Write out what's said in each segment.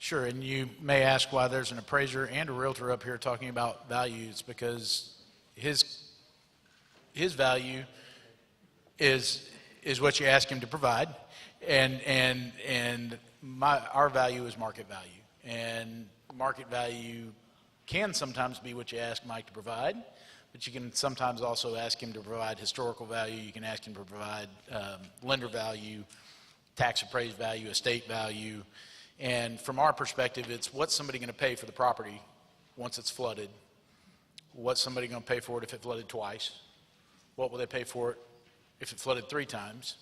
Sure, and you may ask why there's an appraiser and a realtor up here talking about values, because his value is what you ask him to provide, and our value is market value, and market value can sometimes be what you ask Mike to provide, but you can sometimes also ask him to provide historical value. You can ask him to provide lender value, tax appraised value, estate value. And from our perspective, it's what's somebody going to pay for the property once it's flooded, what's somebody going to pay for it if it flooded twice, what will they pay for it if it flooded 3 times.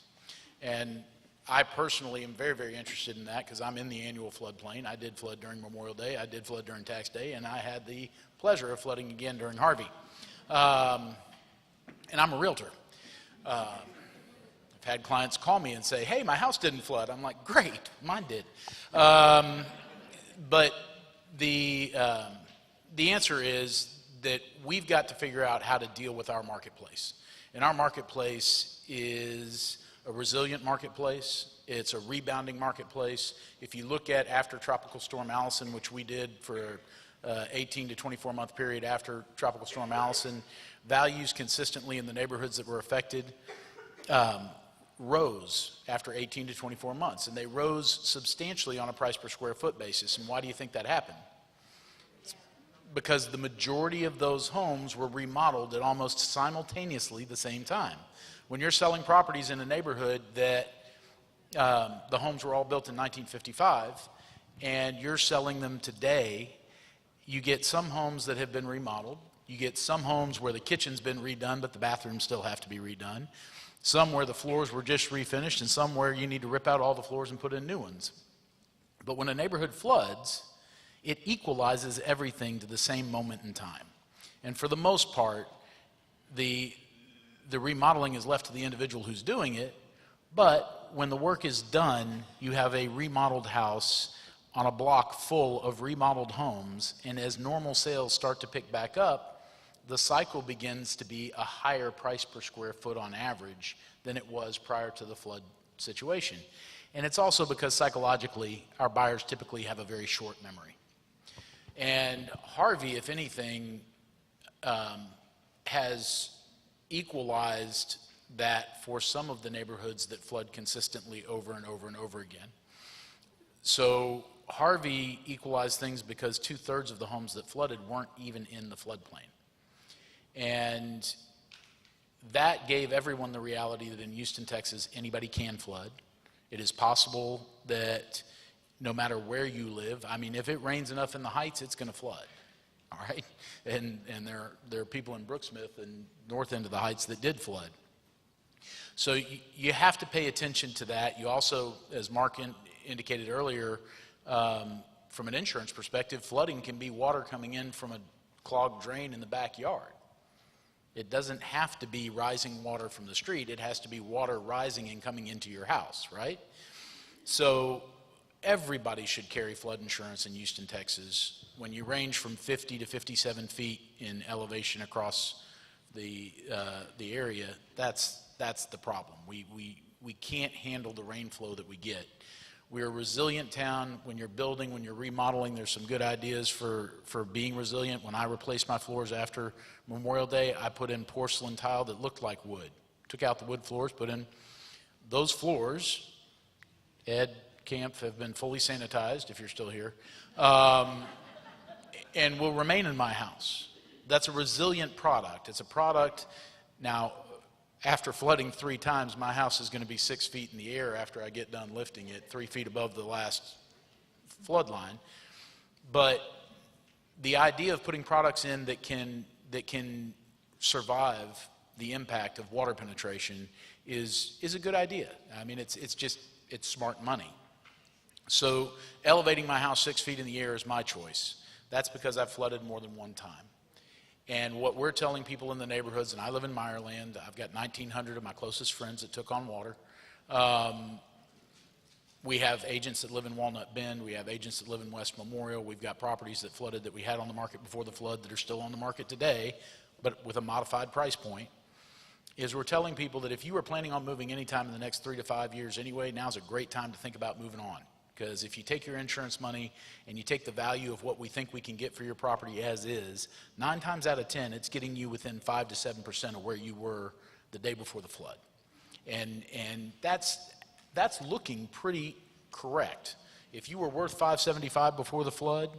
And I personally am very, very interested in that because I'm in the annual floodplain. I did flood during Memorial Day, I did flood during tax day, and I had the pleasure of flooding again during Harvey. And I'm a realtor. I've had clients call me and say, hey, my house didn't flood. I'm like, great, mine did. But the answer is that we've got to figure out how to deal with our marketplace. And our marketplace is a resilient marketplace. It's a rebounding marketplace. If you look at after Tropical Storm Allison, which we did for 18 to 24 month period after Tropical Storm Allison, values consistently in the neighborhoods that were affected rose after 18 to 24 months, and they rose substantially on a price per square foot basis. And why do you think that happened? It's because the majority of those homes were remodeled at almost simultaneously the same time. When you're selling properties in a neighborhood that the homes were all built in 1955 and you're selling them today, you get some homes that have been remodeled. You get some homes where the kitchen's been redone but the bathrooms still have to be redone. Some where the floors were just refinished, and some where you need to rip out all the floors and put in new ones. But when a neighborhood floods, it equalizes everything to the same moment in time. And for the most part, the remodeling is left to the individual who's doing it, but when the work is done, you have a remodeled house on a block full of remodeled homes, and as normal sales start to pick back up, the cycle begins to be a higher price per square foot on average than it was prior to the flood situation. And it's also because psychologically, our buyers typically have a very short memory. And Harvey, if anything, has equalized that for some of the neighborhoods that flood consistently over and over and over again. So Harvey equalized things because 2/3 of the homes that flooded weren't even in the floodplain. And that gave everyone the reality that in Houston, Texas, anybody can flood. It is possible that no matter where you live, I mean, if it rains enough in the Heights, it's going to flood, all right? And there are people in Brooksmith and north end of the Heights that did flood. So you have to pay attention to that. You also, as Mark indicated earlier, from an insurance perspective, flooding can be water coming in from a clogged drain in the backyard. It doesn't have to be rising water from the street. It has to be water rising and coming into your house, right? So everybody should carry flood insurance in Houston, Texas. When you range from 50 to 57 feet in elevation across the area, that's the problem. We can't handle the rain flow that we get. We're a resilient town. When you're building, when you're remodeling, there's some good ideas for being resilient. When I replaced my floors after Memorial Day, I put in porcelain tile that looked like wood. Took out the wood floors, put in those floors. Ed, Camp have been fully sanitized, if you're still here, and will remain in my house. That's a resilient product. It's a product. Now, after flooding 3 times, my house is going to be 6 feet in the air after I get done lifting it, 3 feet above the last flood line. But the idea of putting products in that can survive the impact of water penetration is a good idea. I mean, it's smart money. So elevating my house 6 feet in the air is my choice. That's because I've flooded more than one time. And what we're telling people in the neighborhoods, and I live in Meyerland, I've got 1,900 of my closest friends that took on water. We have agents that live in Walnut Bend. We have agents that live in West Memorial. We've got properties that flooded that we had on the market before the flood that are still on the market today, but with a modified price point. Is we're telling people that if you are planning on moving anytime in the next 3 to 5 years anyway, now's a great time to think about moving on, because if you take your insurance money and you take the value of what we think we can get for your property as is, 9 times out of 10, it's getting you within 5 to 7% of where you were the day before the flood. And that's looking pretty correct. If you were worth $575 before the flood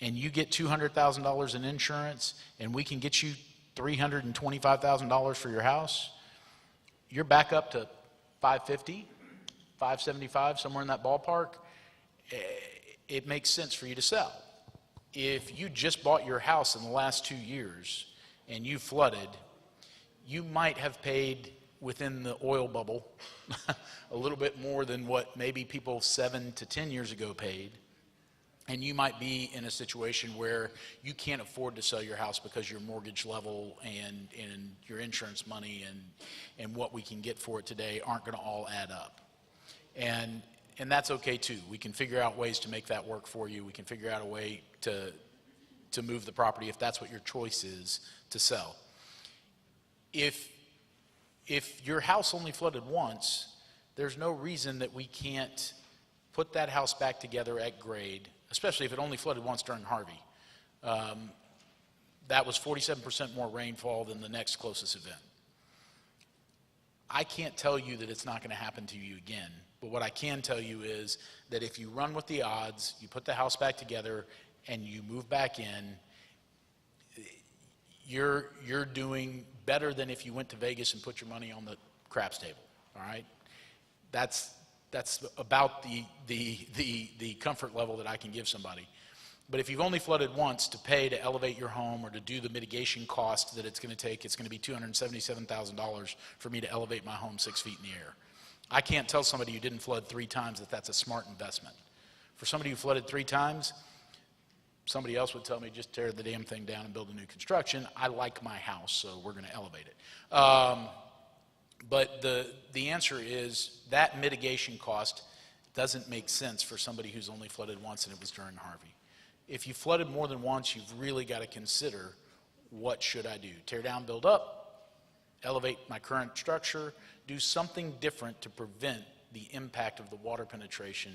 and you get $200,000 in insurance and we can get you $325,000 for your house, you're back up to 550, 575, somewhere in that ballpark. It makes sense for you to sell. If you just bought your house in the last 2 years and you flooded, you might have paid within the oil bubble a little bit more than what maybe people 7 to 10 years ago paid. And you might be in a situation where you can't afford to sell your house because your mortgage level and your insurance money and what we can get for it today aren't going to all add up. And that's okay too. We can figure out ways to make that work for you. We can figure out a way to move the property if that's what your choice is to sell. If your house only flooded once, there's no reason that we can't put that house back together at grade, especially if it only flooded once during Harvey. That was 47% more rainfall than the next closest event. I can't tell you that it's not going to happen to you again, but what I can tell you is that if you run with the odds, you put the house back together, and you move back in, you're doing better than if you went to Vegas and put your money on the craps table. All right, that's about the comfort level that I can give somebody. But if you've only flooded once, to pay to elevate your home or to do the mitigation cost that it's going to take, it's going to be $277,000 for me to elevate my home 6 feet in the air. I can't tell somebody who didn't flood 3 times that that's a smart investment. For somebody who flooded 3 times, somebody else would tell me just tear the damn thing down and build a new construction. I like my house, so we're going to elevate it. But the answer is that mitigation cost doesn't make sense for somebody who's only flooded once and it was during Harvey. If you flooded more than once, you've really got to consider, what should I do? Tear down, build up, elevate my current structure, do something different to prevent the impact of the water penetration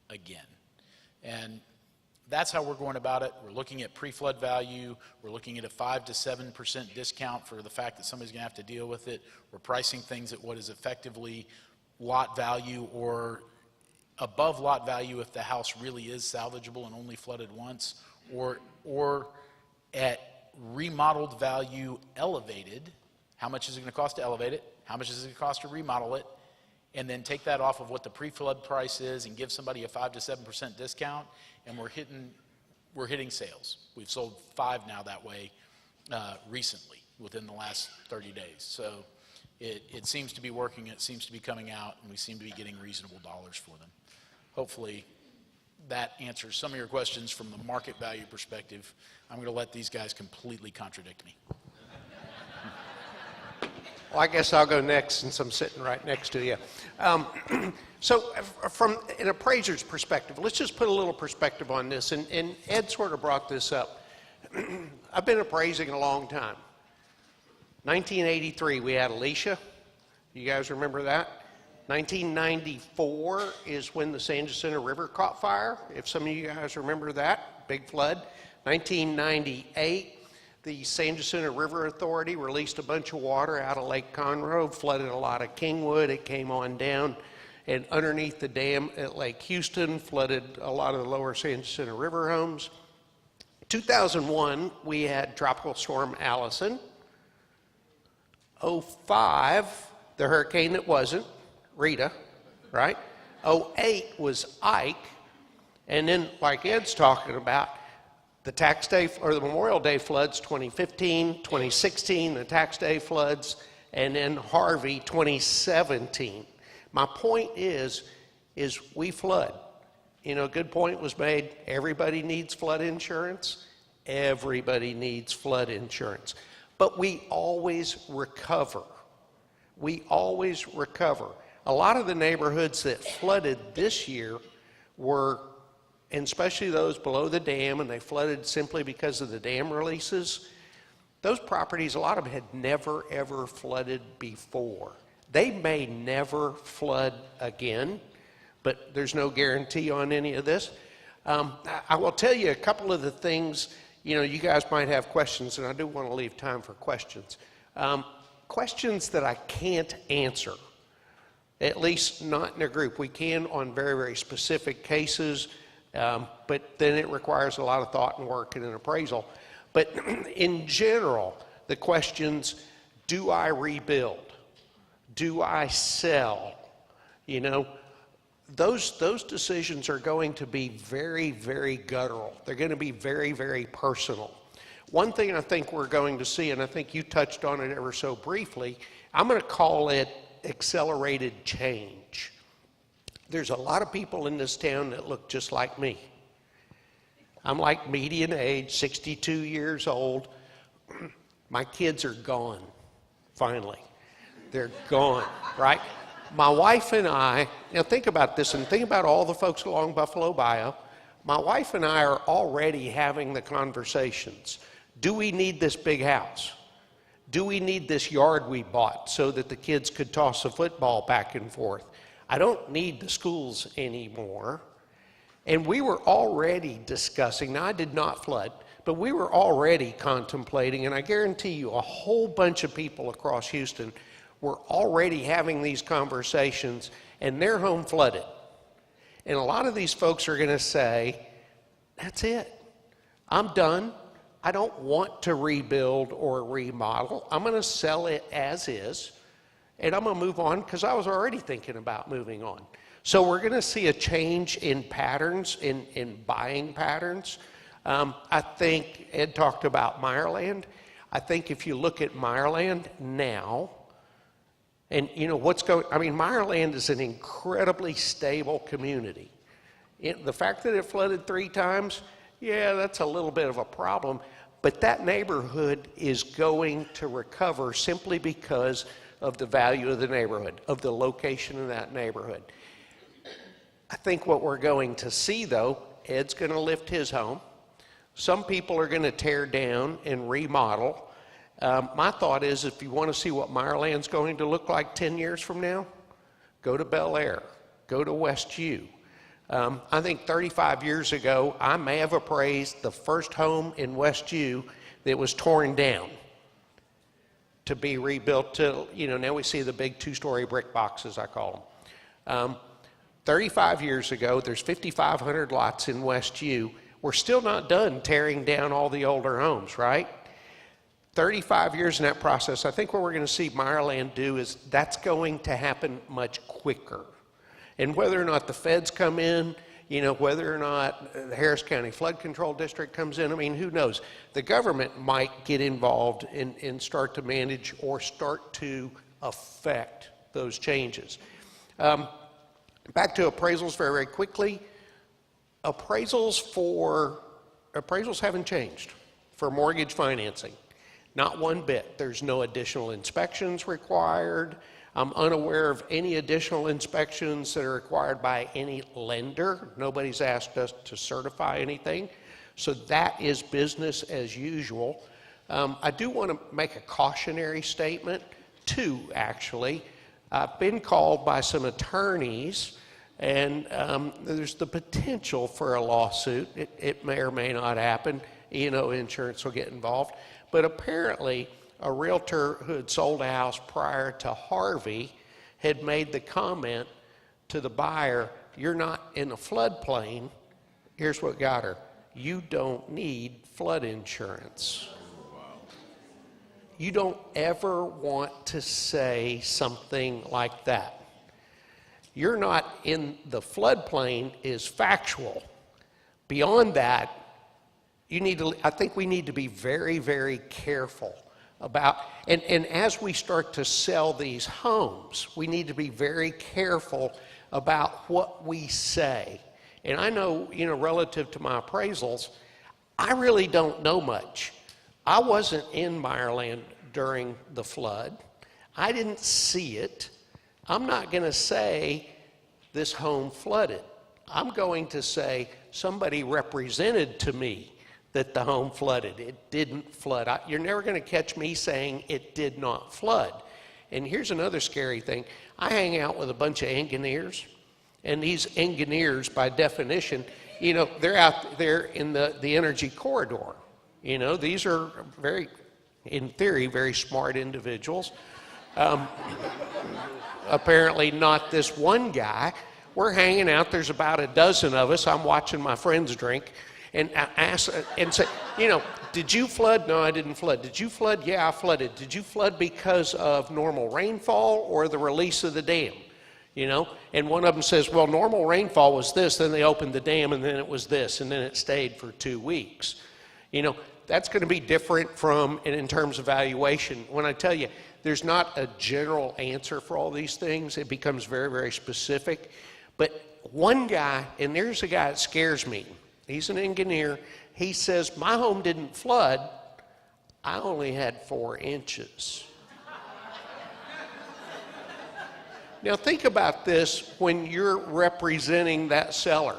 again. And that's how we're going about it. We're looking at pre-flood value. We're looking at a 5 to 7% discount for the fact that somebody's going to have to deal with it. We're pricing things at what is effectively lot value or above lot value if the house really is salvageable and only flooded once, or at remodeled value elevated. How much is it going to cost to elevate it? How much is it going to cost to remodel it? And then take that off of what the pre-flood price is and give somebody a 5 to 7% discount, and we're hitting sales. We've sold 5 now that way recently within the last 30 days. So it seems to be working, it seems to be coming out, and we seem to be getting reasonable dollars for them. Hopefully that answers some of your questions from the market value perspective. I'm going to let these guys completely contradict me. Well, I guess I'll go next since I'm sitting right next to you. So from an appraiser's perspective, let's just put a little perspective on this. And Ed sort of brought this up. I've been appraising a long time. 1983, we had Alicia. You guys remember that? 1994 is when the San Jacinto River caught fire, if some of you guys remember that, big flood. 1998, the San Jacinto River Authority released a bunch of water out of Lake Conroe, flooded a lot of Kingwood. It came on down and underneath the dam at Lake Houston, flooded a lot of the lower San Jacinto River homes. 2001, we had Tropical Storm Allison. 2005, the hurricane that wasn't, Rita, right? 2008 was Ike. And then, like Ed's talking about, the tax day or the Memorial Day floods 2015, 2016, the tax day floods, and then Harvey 2017. My point is we flood. You know, a good point was made. Everybody needs flood insurance. Everybody needs flood insurance. But we always recover. We always recover. A lot of the neighborhoods that flooded this year were, and especially those below the dam, and they flooded simply because of the dam releases, those properties, a lot of them had never, ever flooded before. They may never flood again, but there's no guarantee on any of this. I will tell you a couple of the things, you guys might have questions, and I do want to leave time for questions. Questions that I can't answer, at least not in a group. We can on very, very specific cases, but then it requires a lot of thought and work in an appraisal. But in general, the questions, do I rebuild? Do I sell? Those decisions are going to be very, very guttural. They're going to be very, very personal. One thing I think we're going to see, and I think you touched on it ever so briefly, I'm going to call it accelerated change. There's a lot of people in this town that look just like me. I'm like median age, 62 years old. My kids are gone, finally. They're gone, right? My wife and I, now think about this and think about all the folks along Buffalo Bayou. My wife and I are already having the conversations. Do we need this big house? Do we need this yard we bought so that the kids could toss a football back and forth? I don't need the schools anymore. And we were already discussing, now I did not flood, but we were already contemplating, and I guarantee you a whole bunch of people across Houston were already having these conversations, and their home flooded. And a lot of these folks are going to say, that's it. I'm done. I don't want to rebuild or remodel. I'm going to sell it as is, and I'm going to move on because I was already thinking about moving on. So we're going to see a change in patterns, in buying patterns. I think Ed talked about Meyerland. I think if you look at Meyerland now, and Meyerland is an incredibly stable community. The fact that it flooded 3 times, yeah, that's a little bit of a problem, but that neighborhood is going to recover simply because of the value of the neighborhood, of the location of that neighborhood. I think what we're going to see, though, Ed's going to lift his home. Some people are going to tear down and remodel. My thought is, if you want to see what Meyerland's going to look like 10 years from now, go to Bel Air, go to West U. I think 35 years ago, I may have appraised the first home in West U that was torn down to be rebuilt to, now we see the big 2-story brick boxes, I call them. 35 years ago, there's 5,500 lots in West U. We're still not done tearing down all the older homes, right? 35 years in that process, I think what we're going to see Meyerland do is that's going to happen much quicker. And whether or not the feds come in, whether or not the Harris County Flood Control District comes in, who knows? The government might get involved and start to manage or start to affect those changes. Back to appraisals very, very quickly. Appraisals haven't changed for mortgage financing. Not one bit. There's no additional inspections required. I'm unaware of any additional inspections that are required by any lender. Nobody's asked us to certify anything. So that is business as usual. I do want to make a cautionary statement, 2 actually. I've been called by some attorneys, and there's the potential for a lawsuit. It may or may not happen. Insurance will get involved. But apparently, a realtor who had sold a house prior to Harvey had made the comment to the buyer, you're not in a floodplain. Here's what got her. You don't need flood insurance. You don't ever want to say something like that. You're not in the floodplain is factual. Beyond that, I think we need to be very, very careful about, and as we start to sell these homes, we need to be very careful about what we say. And I know, relative to my appraisals, I really don't know much. I wasn't in Meyerland during the flood. I didn't see it. I'm not going to say this home flooded. I'm going to say somebody represented to me that the home flooded. It didn't flood. You're never going to catch me saying it did not flood. And here's another scary thing. I hang out with a bunch of engineers, And these engineers, by definition, you know, they're out there in the energy corridor. You know, these are very, in theory, very smart individuals. Apparently not this one guy. We're hanging out, there's about a dozen of us. I'm watching my friends drink, and I ask and say, you know, did you flood? No, I didn't flood. Did you flood? Yeah, I flooded. Did you flood because of normal rainfall or the release of the dam? You know, and one of them says, well, normal rainfall was this, then they opened the dam, and then it was this, and then it stayed for 2 weeks. You know, that's going to be different from, in terms of valuation. When I tell you, there's not a general answer for all these things. It becomes very, very specific. But one guy, and there's a guy that scares me. He's an engineer. He says, my home didn't flood. I only had 4 inches. Now think about this when you're representing that seller,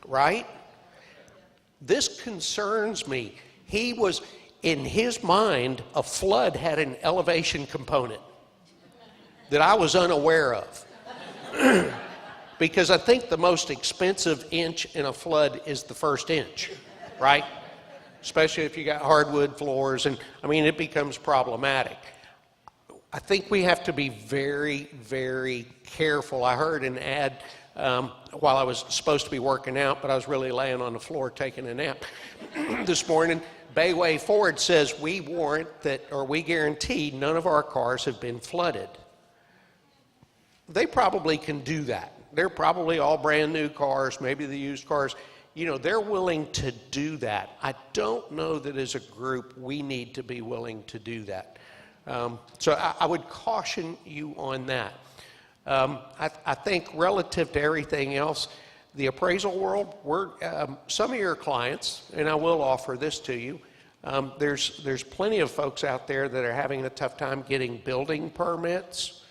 right? This concerns me. He was, in his mind, a flood had an elevation component that I was unaware of. Because I think the most expensive inch in a flood is the first inch, right? Especially if you got hardwood floors, and I mean, it becomes problematic. I think we have to be very, very careful. I heard an ad while I was supposed to be working out, but I was really laying on the floor taking a nap this morning. Bayway Ford says we warrant that, or we guarantee none of our cars have been flooded. They probably can do that. They're probably all brand new cars, maybe the used cars. You know, they're willing to do that. I don't know that as a group we need to be willing to do that. So I would caution you on that. I think relative to everything else, the appraisal world, some of your clients, and I will offer this to you, there's plenty of folks out there that are having a tough time getting building permits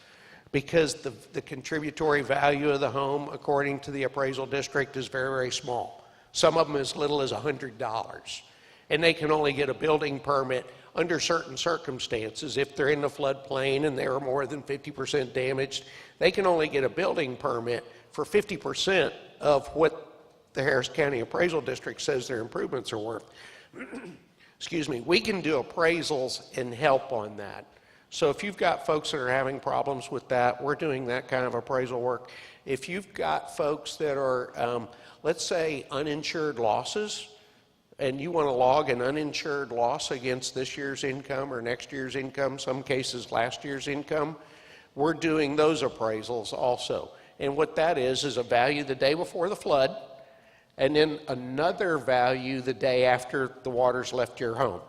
because the contributory value of the home, according to the appraisal district, is very, very small. Some of them as little as $100. And they can only get a building permit under certain circumstances. If they're in the floodplain and they're more than 50% damaged, they can only get a building permit for 50% of what the Harris County Appraisal District says their improvements are worth. Excuse me. We can do appraisals and help on that. So if you've got folks that are having problems with that, we're doing that kind of appraisal work. If you've got folks that are, let's say, uninsured losses, and you want to log an uninsured loss against this year's income or next year's income, some cases last year's income, we're doing those appraisals also. And what that is a value the day before the flood, and then another value the day after the water's left your home.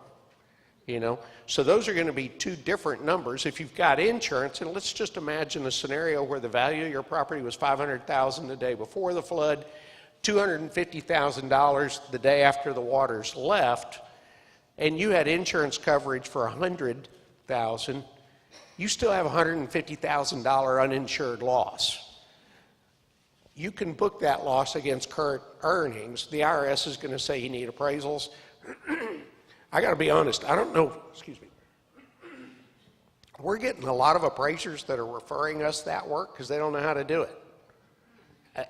You know, so those are going to be 2 different numbers. If you've got insurance, and let's just imagine a scenario where the value of your property was $500,000 the day before the flood, $250,000 the day after the waters left, and you had insurance coverage for $100,000, you still have $150,000 uninsured loss. You can book that loss against current earnings. The IRS is going to say you need appraisals. I got to be honest, I don't know, excuse me. We're getting a lot of appraisers that are referring us that work because they don't know how to do it.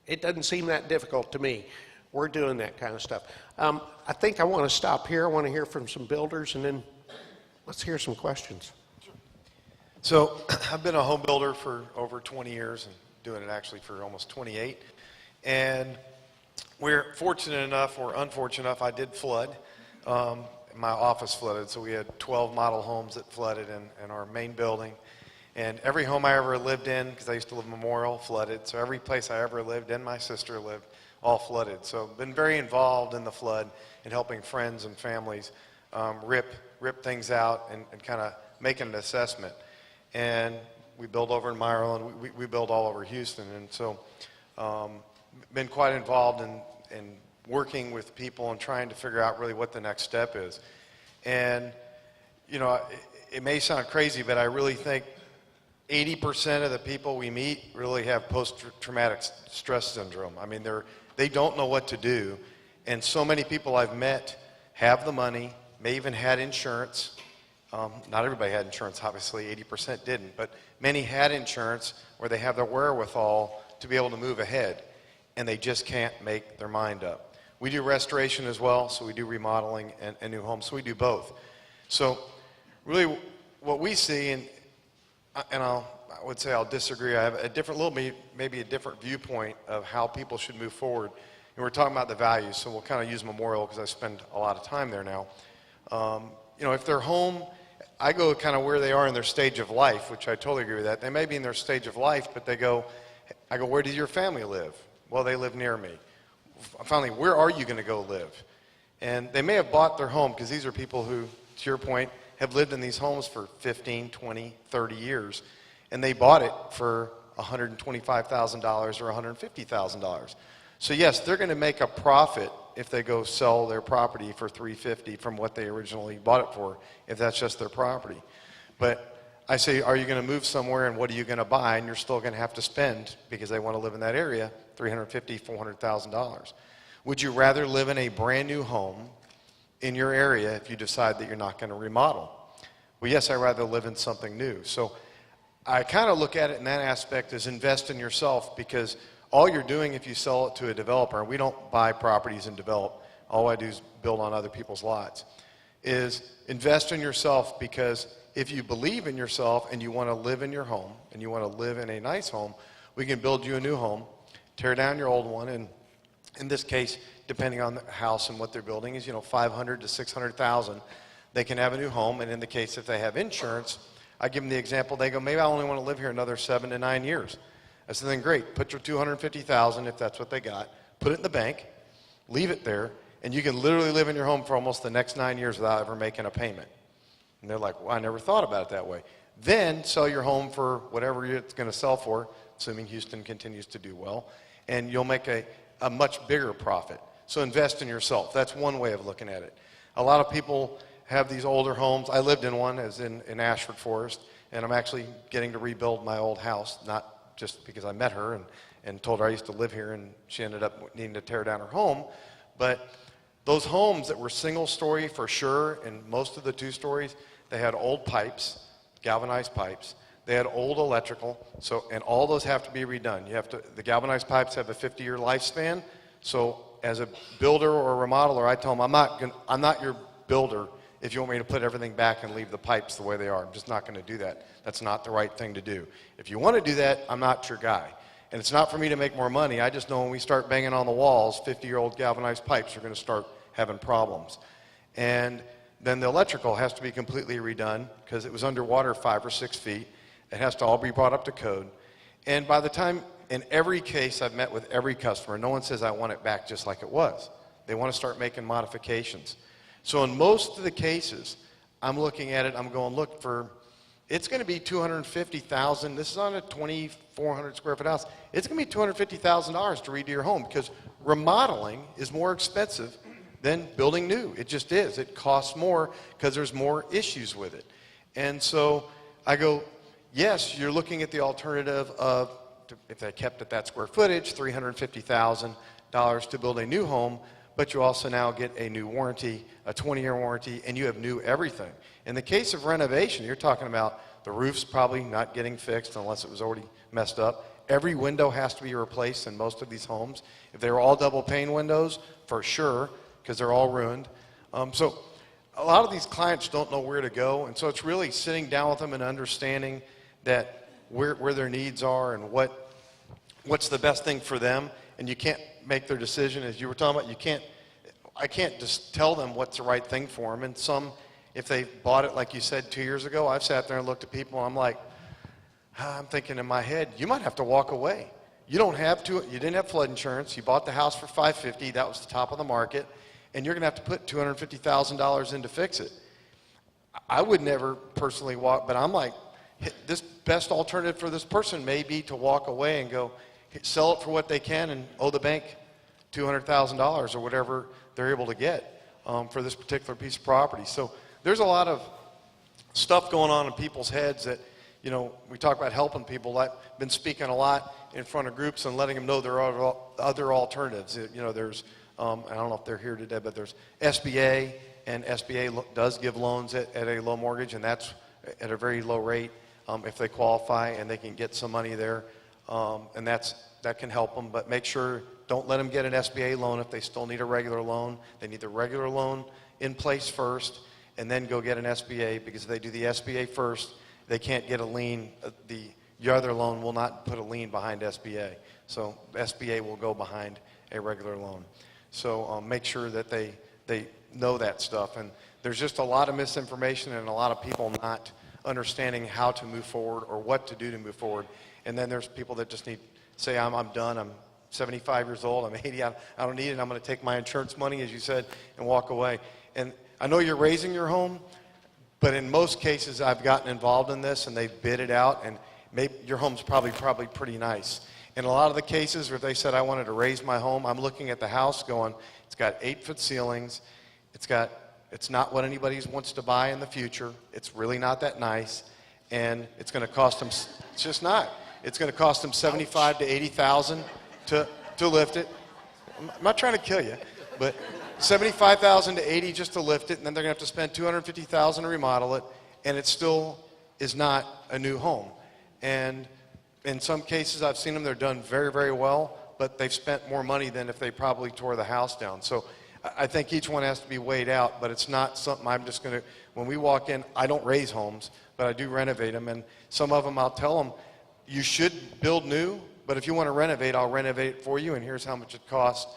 It doesn't seem that difficult to me. We're doing that kind of stuff. I think I want to stop here. I want to hear from some builders, and then let's hear some questions. So I've been a home builder for over 20 years and doing it actually for almost 28. And we're fortunate enough or unfortunate enough, I did flood. My office flooded, so we had 12 model homes that flooded in our main building. And every home I ever lived in, because I used to live in Memorial, flooded. So every place I ever lived and my sister lived, all flooded. So I've been very involved in the flood and helping friends and families rip things out and kind of make an assessment. And we build over in Maryland, we build all over Houston. And so been quite involved in working with people and trying to figure out really what the next step is. And, you know, it may sound crazy, but I really think 80% of the people we meet really have post-traumatic stress syndrome. I mean, they don't know what to do. And so many people I've met have the money, may even had insurance, Not everybody had insurance, obviously, 80% didn't, but many had insurance where they have the wherewithal to be able to move ahead, and they just can't make their mind up. We do restoration as well, so we do remodeling and new homes, so we do both. So really what we see, and I would say I'll disagree, I have a different, maybe a different viewpoint of how people should move forward. And we're talking about the values, so we'll kind of use Memorial because I spend a lot of time there now. You know, if they're home, I go kind of where they are in their stage of life, which I totally agree with that. They may be in their stage of life, but I go, where does your family live? Well, they live near me. Finally, where are you going to go live? And they may have bought their home, because these are people who, to your point, have lived in these homes for 15, 20, 30 years, and they bought it for $125,000 or $150,000. So yes, they're going to make a profit if they go sell their property for $350,000 from what they originally bought it for, if that's just their property. But I say, are you going to move somewhere, and what are you going to buy? And you're still going to have to spend, because they want to live in that area, $350,000, $400,000. Would you rather live in a brand new home in your area if you decide that you're not going to remodel? Well, yes, I'd rather live in something new. So I kind of look at it in that aspect as invest in yourself, because all you're doing if you sell it to a developer, and we don't buy properties and develop, all I do is build on other people's lots, is invest in yourself, because if you believe in yourself and you want to live in your home and you want to live in a nice home, we can build you a new home, tear down your old one, and in this case, depending on the house and what they're building, is, you know, $500,000 to $600,000. They can have a new home, and in the case if they have insurance, I give them the example. They go, maybe I only want to live here another 7 to 9 years. I said, then great. Put your $250,000 if that's what they got. Put it in the bank, leave it there, and you can literally live in your home for almost the next 9 years without ever making a payment. And they're like, well, I never thought about it that way. Then sell your home for whatever it's going to sell for, assuming Houston continues to do well, and you'll make a much bigger profit. So invest in yourself. That's one way of looking at it. A lot of people have these older homes. I lived in one, as in Ashford Forest, and I'm actually getting to rebuild my old house, not just because I met her and told her I used to live here, and she ended up needing to tear down her home. But those homes that were single story for sure, and most of the 2 stories, they had old pipes, galvanized pipes. They had old electrical, and all those have to be redone. The galvanized pipes have a 50-year lifespan. So as a builder or a remodeler, I tell them, I'm not your builder if you want me to put everything back and leave the pipes the way they are. I'm just not going to do that. That's not the right thing to do. If you want to do that, I'm not your guy. And it's not for me to make more money. I just know when we start banging on the walls, 50-year-old galvanized pipes are going to start having problems. And then the electrical has to be completely redone, because it was underwater 5 or 6 feet. It has to all be brought up to code. And by the time, in every case I've met with every customer, no one says I want it back just like it was. They want to start making modifications. So in most of the cases, I'm looking at it, I'm going, look, it's going to be $250,000. This is on a 2,400 square foot house. It's going to be $250,000 to redo your home, because remodeling is more expensive than building new. It just is. It costs more because there's more issues with it. And so I go, yes, you're looking at the alternative of, if they kept at that square footage, $350,000 to build a new home, but you also now get a new warranty, a 20-year warranty, and you have new everything. In the case of renovation, you're talking about the roof's probably not getting fixed unless it was already messed up. Every window has to be replaced in most of these homes. If they were all double pane windows, for sure, because they're all ruined. So a lot of these clients don't know where to go, and so it's really sitting down with them and understanding that where their needs are and what's the best thing for them. And you can't make their decision, as you were talking about. I can't just tell them what's the right thing for them. And some, if they bought it, like you said, 2 years ago, I've sat there and looked at people, and I'm like, I'm thinking in my head, you might have to walk away. You didn't have flood insurance. You bought the house for $550,000. That was the top of the market. And you're going to have to put $250,000 in to fix it. I would never personally walk, but I'm like, this best alternative for this person may be to walk away and go, sell it for what they can and owe the bank $200,000 or whatever they're able to get for this particular piece of property. So there's a lot of stuff going on in people's heads that, you know, we talk about helping people. I've been speaking a lot in front of groups and letting them know there are other alternatives. You know, there's, I don't know if they're here today, but there's SBA and SBA does give loans at a low mortgage, and that's at a very low rate if they qualify and they can get some money there, and that can help them. But make sure, don't let them get an SBA loan if they still need a regular loan. They need the regular loan in place first, and then go get an SBA, because if they do the SBA first, they can't get a lien. The other loan will not put a lien behind SBA. So SBA will go behind a regular loan. So make sure that they know that stuff. And there's just a lot of misinformation and a lot of people not understanding how to move forward or what to do to move forward. And then there's people that just need say, I'm done, I'm 75 years old, I'm 80, I don't need it, I'm going to take my insurance money, as you said, and walk away. And I know you're raising your home, but in most cases I've gotten involved in this and they've bid it out, and maybe your home's probably pretty nice. In a lot of the cases where they said I wanted to raise my home, I'm looking at the house going, it's got 8-foot ceilings, it's not what anybody wants to buy in the future, it's really not that nice, and it's going to cost them, it's just not. It's going to cost them $75,000 to $80,000 to lift it. I'm not trying to kill you, but $75,000 to $80,000 just to lift it, and then they're going to have to spend $250,000 to remodel it, and it still is not a new home. And in some cases, I've seen them, they're done very, very well, but they've spent more money than if they probably tore the house down. So I think each one has to be weighed out, but it's not something I'm just going to, when we walk in, I don't raise homes, but I do renovate them, and some of them I'll tell them, you should build new, but if you want to renovate, I'll renovate it for you, and here's how much it costs.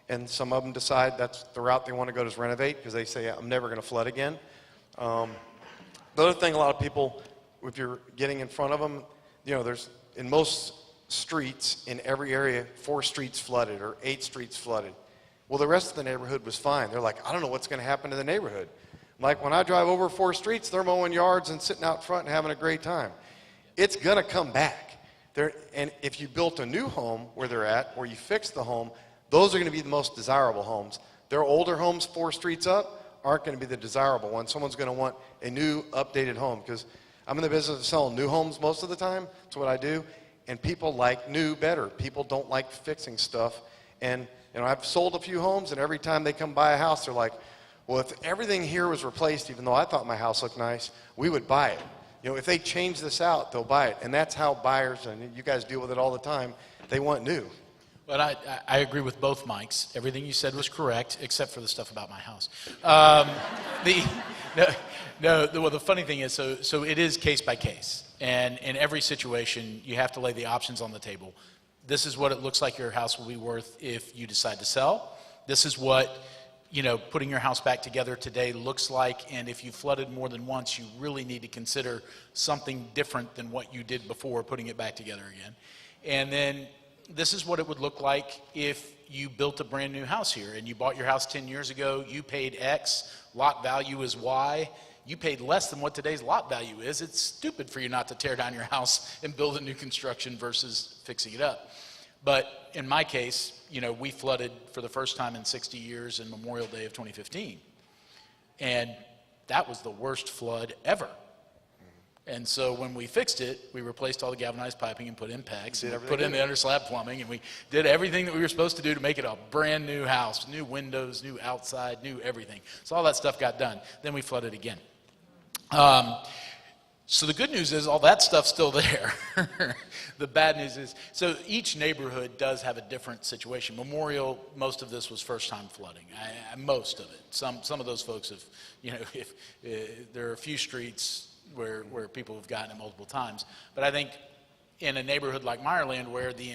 And some of them decide that's the route they want to go, is renovate, because they say, I'm never going to flood again. The other thing, a lot of people, if you're getting in front of them, you know, there's, in most streets, in every area, 4 streets flooded or 8 streets flooded. Well, the rest of the neighborhood was fine. They're like, I don't know what's going to happen to the neighborhood. Like when I drive over 4 streets, they're mowing yards and sitting out front and having a great time. It's going to come back. And if you built a new home where they're at, or you fixed the home, those are going to be the most desirable homes. Their older homes 4 streets up aren't going to be the desirable ones. Someone's going to want a new, updated home, because I'm in the business of selling new homes most of the time. That's what I do. And people like new better. People don't like fixing stuff. And you know, I've sold a few homes, and every time they come buy a house, they're like, well, if everything here was replaced, even though I thought my house looked nice, we would buy it. You know, if they change this out, they'll buy it. And that's how buyers, and you guys deal with it all the time, they want new. But I agree with both Mikes. Everything you said was correct, except for the stuff about my house. Well, the funny thing is, so it is case by case. And in every situation, you have to lay the options on the table. This is what it looks like your house will be worth if you decide to sell. This is what, you know, putting your house back together today looks like, and if you flooded more than once, you really need to consider something different than what you did before putting it back together again. And then this is what it would look like if you built a brand new house here and you bought your house 10 years ago, you paid X, lot value is Y, you paid less than what today's lot value is. It's stupid for you not to tear down your house and build a new construction versus fixing it up. But in my case, you know, we flooded for the first time in 60 years in Memorial Day of 2015. And that was the worst flood ever. And so when we fixed it, we replaced all the galvanized piping and put in PEX, and put in the underslab plumbing, and we did everything that we were supposed to do to make it a brand new house, new windows, new outside, new everything. So all that stuff got done. Then we flooded again. So the good news is all that stuff's still there. The bad news is, so each neighborhood does have a different situation. Memorial, most of this was first-time flooding. Most of it. Some of those folks have, you know, if there are a few streets where people have gotten it multiple times. But I think in a neighborhood like Meyerland, where the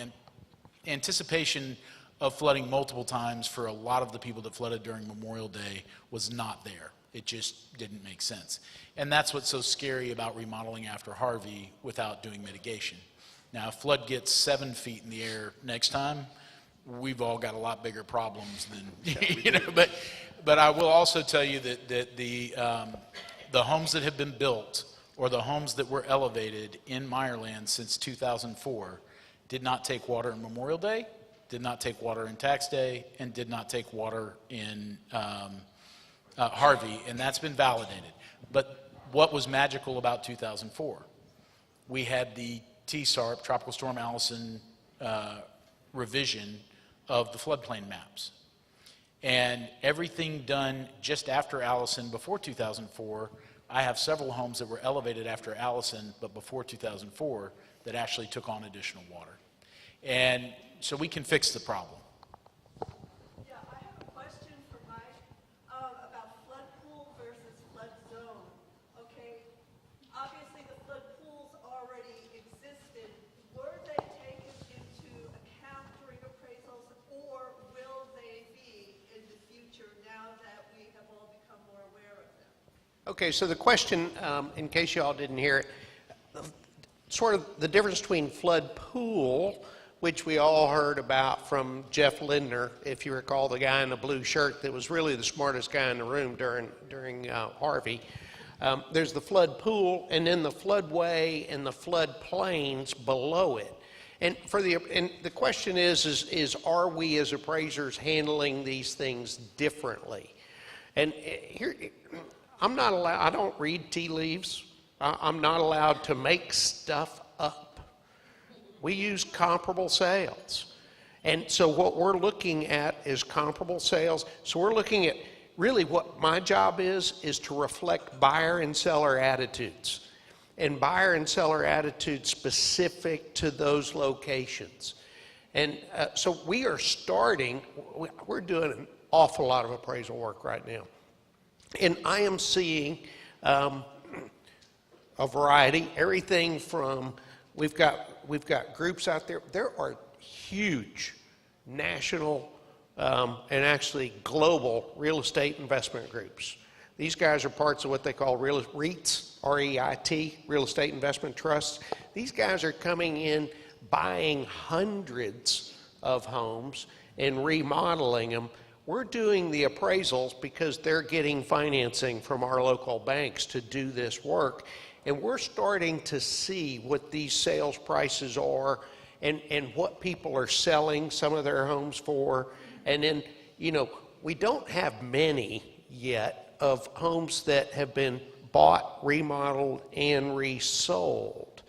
anticipation of flooding multiple times for a lot of the people that flooded during Memorial Day was not there. It just didn't make sense. And that's what's so scary about remodeling after Harvey without doing mitigation. Now, if flood gets 7 feet in the air next time, we've all got a lot bigger problems than, you know. But I will also tell you that the homes that have been built, or the homes that were elevated in Meyerland since 2004, did not take water in Memorial Day, did not take water in Tax Day, and did not take water in Harvey, and that's been validated. But what was magical about 2004? We had the TSARP, Tropical Storm Allison, revision of the floodplain maps. And everything done just after Allison, before 2004, I have several homes that were elevated after Allison, but before 2004, that actually took on additional water. And so we can fix the problem. Yeah, I have a question for Mike about flood pool versus flood zone. Okay, obviously the flood pools already existed. Were they taken into account during appraisals, or will they be in the future now that we have all become more aware of them? Okay, so the question, in case you all didn't hear it, sort of the difference between flood pool, which we all heard about from Jeff Lindner, if you recall, the guy in the blue shirt that was really the smartest guy in the room during Harvey. There's the flood pool, and then the floodway and the flood plains below it. And the question is are we as appraisers handling these things differently? And here, I'm not allowed, I don't read tea leaves. I'm not allowed to make stuff up. We use comparable sales. And so what we're looking at is comparable sales. So we're looking at really what my job is to reflect buyer and seller attitudes. And buyer and seller attitudes specific to those locations. And so we are starting, we're doing an awful lot of appraisal work right now. And I am seeing a variety, everything from, we've got groups out there. There are huge national and actually global real estate investment groups. These guys are parts of what they call REITs, R-E-I-T, Real Estate Investment Trusts. These guys are coming in, buying hundreds of homes and remodeling them. We're doing the appraisals because they're getting financing from our local banks to do this work. And we're starting to see what these sales prices are and what people are selling some of their homes for. And then, you know, we don't have many yet of homes that have been bought, remodeled, and resold.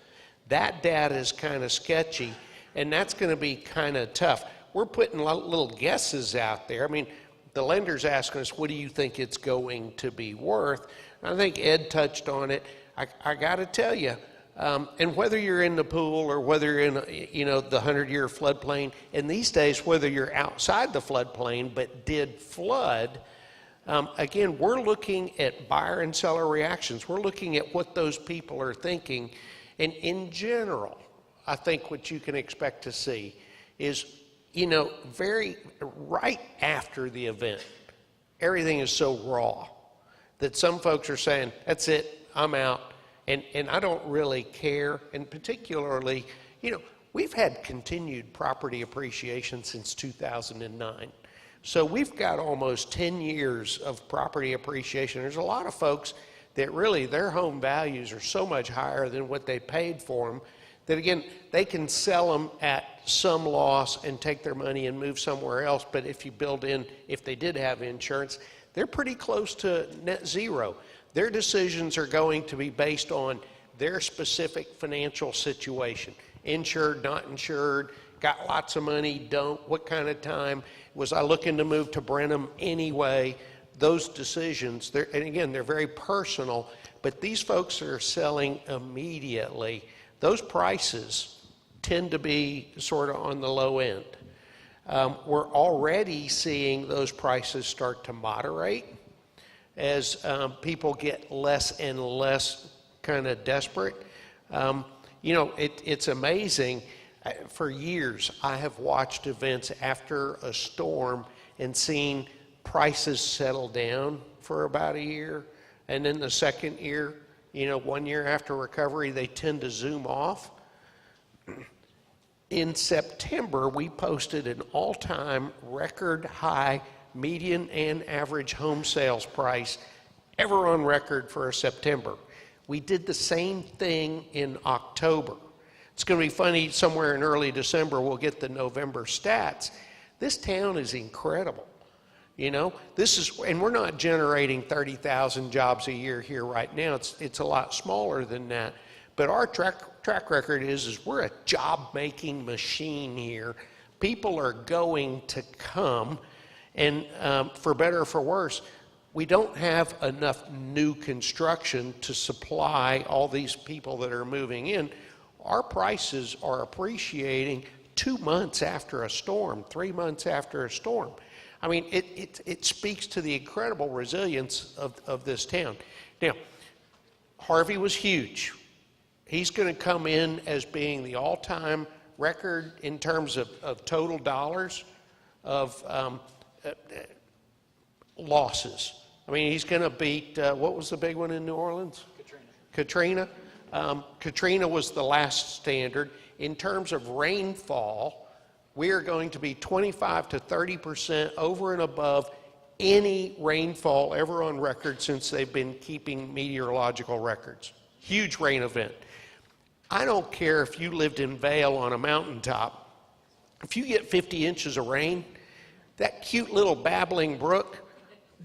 That data is kind of sketchy, and that's going to be kind of tough. We're putting little guesses out there. I mean, the lender's asking us, what do you think it's going to be worth? And I think Ed touched on it. I got to tell you, and whether you're in the pool or whether you're in, you know, the 100-year floodplain, and these days, whether you're outside the floodplain but did flood, again, we're looking at buyer and seller reactions. We're looking at what those people are thinking. And in general, I think what you can expect to see is, you know, right after the event, everything is so raw that some folks are saying, that's it, I'm out, and I don't really care. And particularly, you know, we've had continued property appreciation since 2009. So we've got almost 10 years of property appreciation. There's a lot of folks that really, their home values are so much higher than what they paid for them that, again, they can sell them at some loss and take their money and move somewhere else. But if you build in, if they did have insurance, they're pretty close to net zero. Their decisions are going to be based on their specific financial situation. Insured, not insured, got lots of money, don't, what kind of time, was I looking to move to Brenham anyway? Those decisions, and again, they're very personal, but these folks are selling immediately. Those prices tend to be sort of on the low end. We're already seeing those prices start to moderate as people get less and less kind of desperate. You know, it's amazing. For years, I have watched events after a storm and seen prices settle down for about a year. And then the second year, you know, 1 year after recovery, they tend to zoom off. In September, we posted an all-time record high median and average home sales price ever on record for a September. We did the same thing in October. It's going to be funny, somewhere in early December, we'll get the November stats. This town is incredible. You know, this is, and we're not generating 30,000 jobs a year here right now. It's a lot smaller than that. But our track record is we're a job-making machine here. People are going to come. And for better or for worse, we don't have enough new construction to supply all these people that are moving in. Our prices are appreciating 2 months after a storm, 3 months after a storm. I mean, it speaks to the incredible resilience of this town. Now, Harvey was huge. He's going to come in as being the all-time record in terms of total dollars of losses. I mean, he's going to beat, what was the big one in New Orleans? Katrina. Katrina was the last standard. In terms of rainfall, we are going to be 25 to 30% over and above any rainfall ever on record since they've been keeping meteorological records. Huge rain event. I don't care if you lived in Vail on a mountaintop. If you get 50 inches of rain, that cute little babbling brook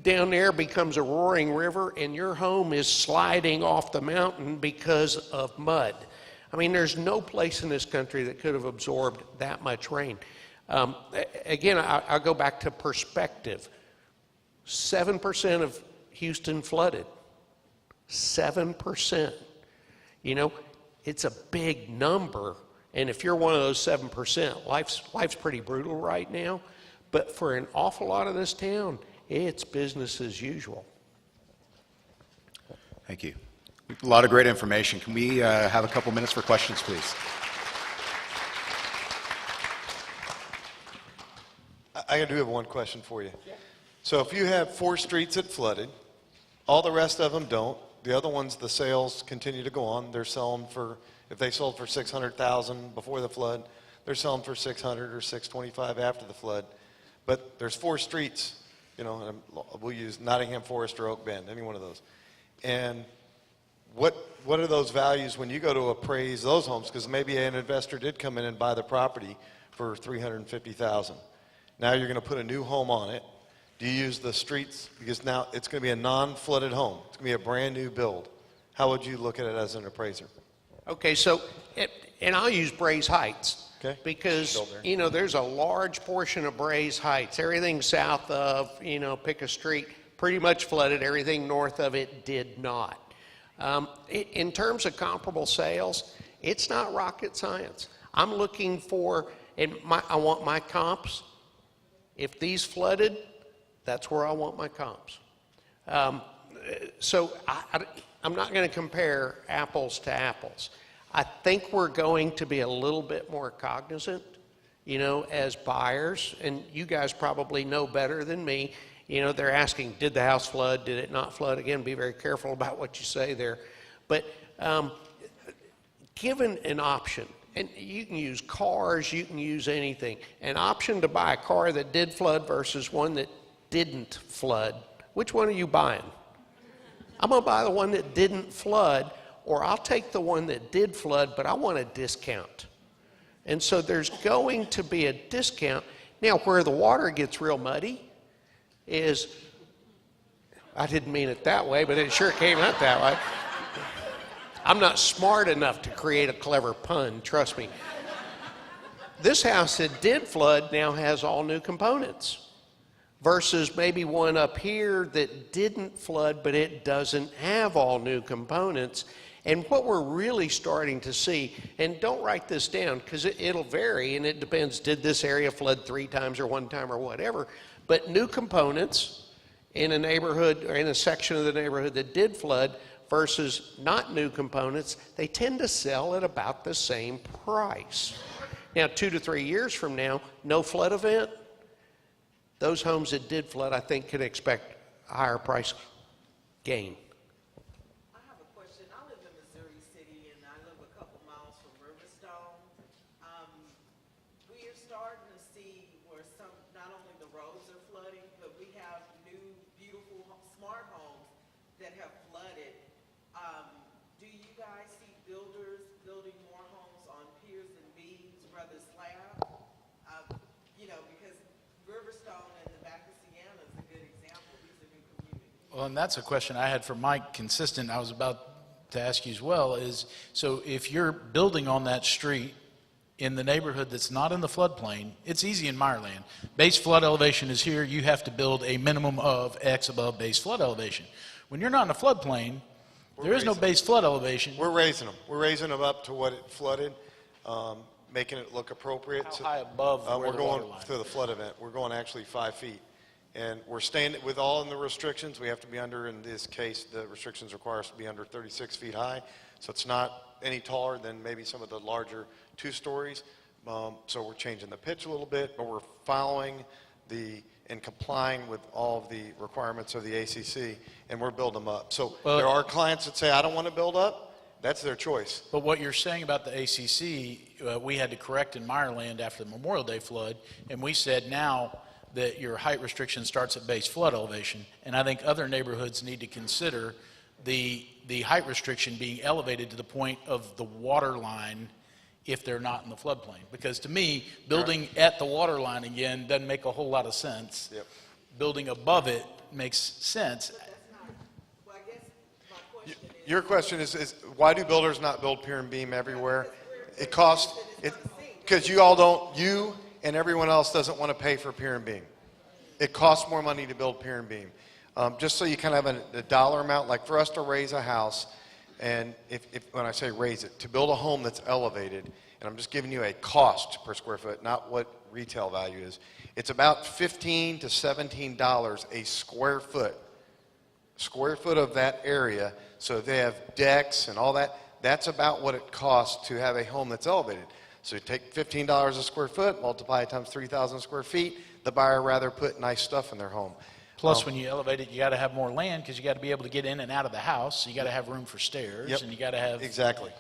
down there becomes a roaring river, and your home is sliding off the mountain because of mud. I mean, there's no place in this country that could have absorbed that much rain. Again, I'll go back to perspective. 7% of Houston flooded. 7%. You know, it's a big number, and if you're one of those 7%, life's pretty brutal right now. But for an awful lot of this town, it's business as usual. Thank you. A lot of great information. Can we have a couple minutes for questions, please? I do have one question for you. So if you have 4 streets that flooded, all the rest of them don't. The other ones, the sales continue to go on. They're selling for, if they sold for $600,000 before the flood, they're selling for $600 or $625 after the flood. But there's 4 streets, you know, and we'll use Nottingham Forest or Oak Bend, any one of those. And what are those values when you go to appraise those homes? Because maybe an investor did come in and buy the property for $350,000. Now you're going to put a new home on it. Do you use the streets? Because now it's going to be a non-flooded home. It's going to be a brand new build. How would you look at it as an appraiser? Okay, so, and I'll use Braes Heights. Okay. Because, you know, there's a large portion of Braes Heights. Everything south of, you know, pick a street, pretty much flooded. Everything north of it did not. In terms of comparable sales, it's not rocket science. I'm looking for, and I want my comps. If these flooded, that's where I want my comps. So I'm not going to compare apples to apples. I think we're going to be a little bit more cognizant, you know, as buyers, and you guys probably know better than me. You know, they're asking, did the house flood? Did it not flood? Again, be very careful about what you say there. But given an option, and you can use cars, you can use anything, an option to buy a car that did flood versus one that didn't flood, which one are you buying? I'm going to buy the one that didn't flood, or I'll take the one that did flood, but I want a discount. And so there's going to be a discount. Now, where the water gets real muddy is, I didn't mean it that way, but it sure came out that way. I'm not smart enough to create a clever pun, trust me. This house that did flood now has all new components versus maybe one up here that didn't flood, but it doesn't have all new components. And what we're really starting to see, and don't write this down because it'll vary and it depends, did this area flood 3 times or 1 time or whatever, but new components in a neighborhood or in a section of the neighborhood that did flood versus not new components, they tend to sell at about the same price. Now, 2 to 3 years from now, no flood event, those homes that did flood, I think, can expect a higher price gain. I have a question. I live in Missouri City, and I live a couple miles from Riverstone. We are starting to see where not only the roads are flooding, but we have new, beautiful, smart homes that have flooded. Do you guys see builders building more homes on piers and beams rather slab? You know, because Riverstone and the back of Sienna is a good example. These are new communities. Well, and that's a question I had for Mike, consistent, I was about to ask you as well, is, so if you're building on that street, in the neighborhood that's not in the floodplain, it's easy in Meyerland. Base flood elevation is here, you have to build a minimum of X above base flood elevation. When you're not in a floodplain, there is no raising base flood elevation. We're raising them. We're raising them up to what it flooded, making it look appropriate. How high above where We're the going water line to the flood event. We're going actually 5 feet. And we're staying with all in the restrictions. We have to be under, in this case, the restrictions require us to be under 36 feet high. So it's not any taller than maybe some of the larger 2 stories. So we're changing the pitch a little bit, but we're following and complying with all of the requirements of the ACC, and we're building them up. So there are clients that say, I don't want to build up. That's their choice. But what you're saying about the ACC, we had to correct in Meyerland after the Memorial Day flood, and we said now that your height restriction starts at base flood elevation, and I think other neighborhoods need to consider the height restriction being elevated to the point of the water line if they're not in the floodplain. Because to me, building at the water line again doesn't make a whole lot of sense. Yep. Building above it makes sense. Well, I guess my question is. Your question is why do builders not build pier and beam everywhere? It costs, because you and everyone else doesn't want to pay for pier and beam. It costs more money to build pier and beam. Just so you kind of have a dollar amount, like for us to raise a house, and when I say raise it, to build a home that's elevated, and I'm just giving you a cost per square foot, not what retail value is, it's about $15 to $17 a square foot. Square foot of that area, so if they have decks and all that, that's about what it costs to have a home that's elevated. So you take $15 a square foot, multiply it times 3,000 square feet, the buyer rather put nice stuff in their home. Plus, when you elevate it, you got to have more land because you got to be able to get in and out of the house. So you got to have room for stairs, Yep. and you got to have Exactly.